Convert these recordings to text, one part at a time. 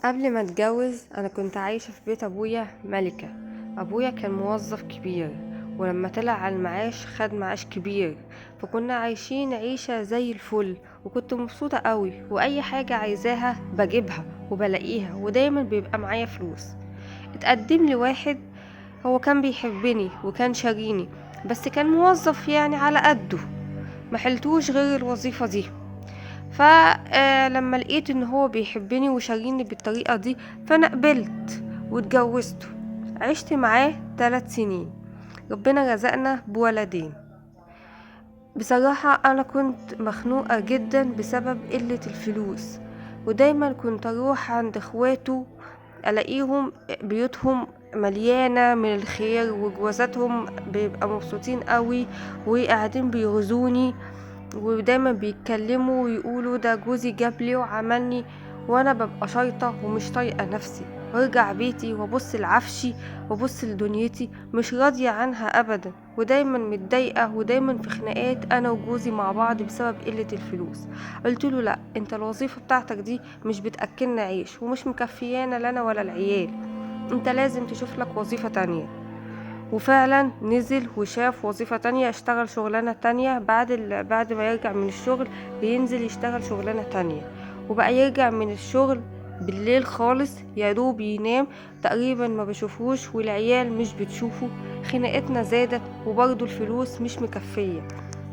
قبل ما اتجوز انا كنت عايشة في بيت ابويا ملكة. ابويا كان موظف كبير، ولما طلع على المعاش خد معاش كبير، فكنا عايشين عيشة زي الفل، وكنت مبسوطة قوي، واي حاجة عايزاها بجيبها وبلاقيها، ودايما بيبقى معايا فلوس. اتقدم لي واحد، هو كان بيحبني وكان شاريني، بس كان موظف يعني على قده، محلتوش غير الوظيفة دي. فلما لقيت ان هو بيحبني وشاريني بالطريقة دي، فانا قبلت واتجوزته. عشت معاه 3 سنين، ربنا رزقنا بولدين. بصراحة انا كنت مخنوقة جدا بسبب قلة الفلوس، ودايما كنت اروح عند اخواته الاقيهم بيوتهم مليانة من الخير، وجوازاتهم بيبقى مبسوطين قوي وقاعدين بيغزوني، ودايما بيتكلموا ويقولوا ده جوزي جابلي وعملني، وانا ببقى شايطة ومش طايقة نفسي، وارجع بيتي وابص لعفشي وابص لدنيتي مش راضية عنها ابدا، ودايما متضايقة ودايما في خناقات انا وجوزي مع بعض بسبب قلة الفلوس. قلت له لا، انت الوظيفة بتاعتك دي مش بتاكلنا عيش ومش مكفيانا لنا ولا العيال، انت لازم تشوف لك وظيفة تانية. وفعلا نزل وشاف وظيفة تانية، اشتغل شغلانة تانية بعد ما يرجع من الشغل بينزل يشتغل شغلانة تانية، وبقى يرجع من الشغل بالليل خالص يا دوب ينام، تقريبا ما بشوفوش والعيال مش بتشوفه. خناقتنا زادت وبرضه الفلوس مش مكفية،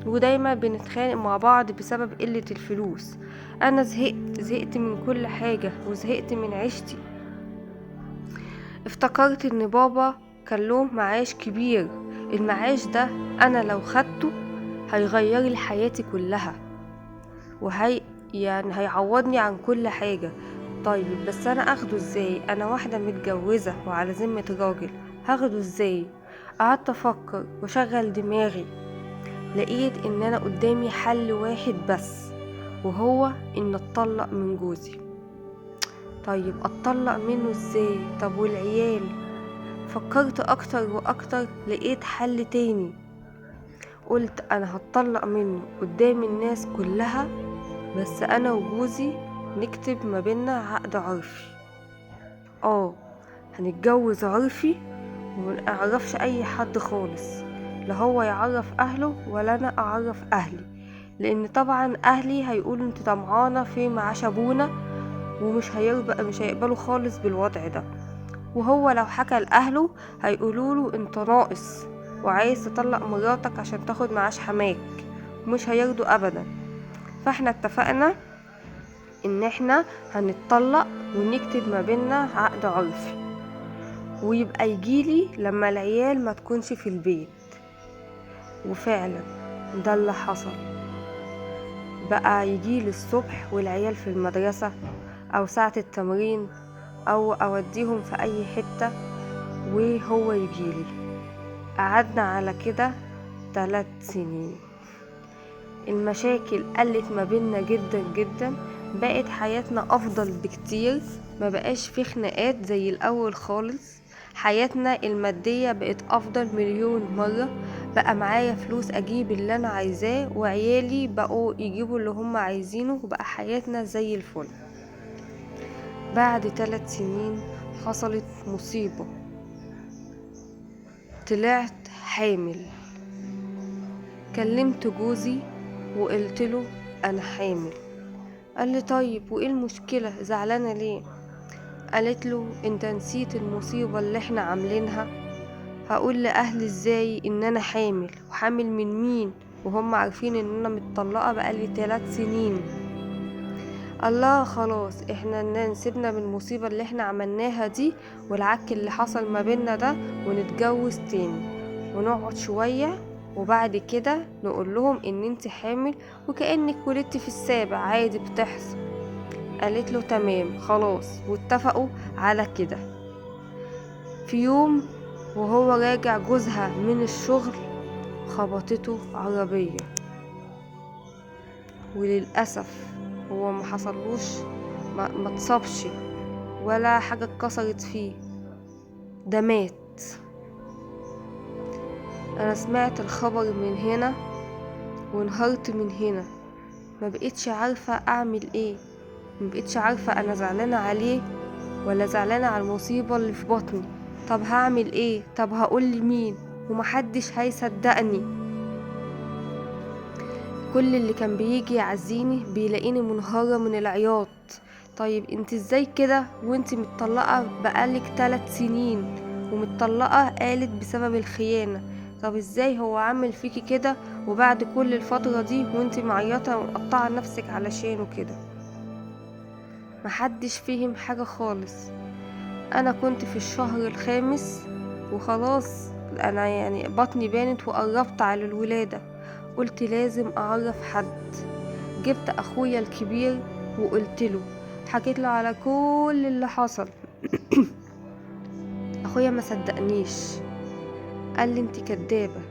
ودايما بنتخانق مع بعض بسبب قلة الفلوس. انا زهقت من كل حاجة وزهقت من عيشتي. افتكرت ان بابا كان له معاش كبير، المعاش ده انا لو خدته هيغير لي حياتي كلها، وهي يعني هيعوضني عن كل حاجة. طيب بس انا اخده ازاي؟ انا واحدة متجوزة وعلى ذمة راجل، هاخده ازاي؟ قعدت افكر وشغل دماغي، لقيت ان انا قدامي حل واحد بس، وهو ان اتطلق من جوزي. طيب اتطلق منه ازاي؟ طب والعيال؟ فكرت اكتر واكتر، لقيت حل تاني. قلت انا هتطلق منه قدام الناس كلها، بس انا وجوزي نكتب ما بينا عقد عرفي. اه، هنتجوز عرفي ومنعرفش اي حد خالص، لا هو يعرف اهله ولا انا اعرف اهلي، لان طبعا اهلي هيقولوا انت طمعانه في معاش ابونا، مش هيقبلوا خالص بالوضع ده. وهو لو حكى لأهله هيقولوله انت ناقص وعايز تطلق مراتك عشان تاخد معاش حماك، ومش هيرضوا ابدا. فاحنا اتفقنا ان احنا هنتطلق ونكتب ما بيننا عقد عرفي، ويبقى يجيلي لما العيال ما تكونش في البيت. وفعلا ده اللي حصل، بقى يجيلي الصبح والعيال في المدرسة او ساعة التمرين او اوديهم في اي حتة، وهو يجيلي. قعدنا على كده 3 سنين. المشاكل قلت ما بيننا جدا جدا، بقت حياتنا افضل بكتير، ما بقاش في خناقات زي الاول خالص. حياتنا المادية بقت افضل مليون مرة، بقى معايا فلوس اجيب اللي انا عايزاه، وعيالي بقوا يجيبوا اللي هم عايزينه، وبقى حياتنا زي الفل. بعد 3 سنين حصلت مصيبة، طلعت حامل. كلمت جوزي وقلت له انا حامل. قال لي طيب وايه المشكلة، زعلانة ليه؟ قالت له انت نسيت المصيبة اللي احنا عاملينها؟ هقول لاهلي ازاي ان انا حامل؟ وحامل من مين وهم عارفين ان انا متطلقة بقالي 3 سنين؟ الله، خلاص احنا نسيبنا من المصيبة اللي احنا عملناها دي والعك اللي حصل ما بيننا ده، ونتجوز تاني ونقعد شوية، وبعد كده نقول لهم ان انت حامل وكأنك ولدت في السابع، عادي بتحصل. قالت له تمام خلاص، واتفقوا على كده. في يوم وهو راجع جوزها من الشغل خبطته عربية، وللأسف هو ما حصلوش، ما اتصابش ولا حاجة اتكسرت فيه، ده مات. انا سمعت الخبر من هنا وانهارت من هنا، ما بقيتش عارفة اعمل ايه، ما بقيتش عارفة انا زعلانة عليه ولا زعلانة على المصيبة اللي في بطني. طب هعمل ايه؟ طب هقول لمين؟ ومحدش هيصدقني. كل اللي كان بيجي يعزيني بيلاقيني منهارة من العياط. طيب انت ازاي كده وانت متطلقة بقالك 3 سنين ومتطلقة؟ قالت بسبب الخيانة. طب ازاي هو عامل فيكي كده وبعد كل الفترة دي وانت معيطة ومقطعة نفسك علشانه كده؟ محدش فهم حاجة خالص. انا كنت في الشهر الخامس وخلاص، انا يعني بطني بانت وقربت على الولادة. قلت لازم اعرف حد. جبت اخويا الكبير وقلت له، حكيت له على كل اللي حصل. اخويا ما صدقنيش، قال لي انت كدابة،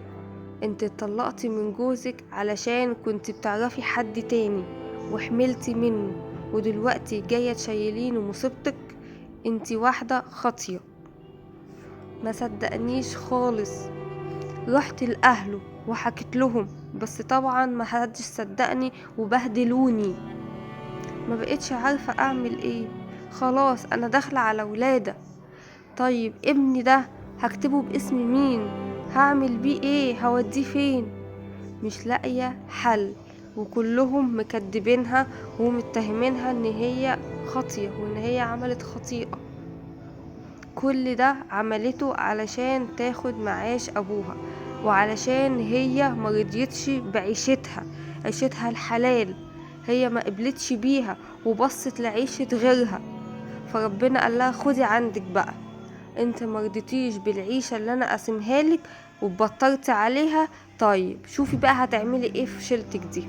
انت اتطلقتي من جوزك علشان كنت بتعرفي حد تاني وحملتي منه، ودلوقتي جاية تشيلينه مصيبتك، انت واحدة خاطية. ما صدقنيش خالص. رحت لأهله وحكيت لهم، بس طبعا ما حدش صدقني وبهدلوني. ما بقيتش عارفة اعمل ايه. خلاص انا داخلة على ولادة. طيب ابني ده هكتبه باسم مين؟ هعمل بيه ايه؟ هوديه فين؟ مش لاقية حل، وكلهم مكدبينها ومتهمينها ان هي خاطية وان هي عملت خطيئة. كل ده عملته علشان تاخد معاش ابوها، وعلشان هي مرضيتش بعيشتها، عيشتها الحلال. هي ما قبلتش بيها وبصت لعيشة غيرها. فربنا قال لها خدي عندك بقى، انت مرضتيش بالعيشة اللي انا قاسمها لك وبطرتي عليها. طيب شوفي بقى هتعملي ايه في شيلتك دي.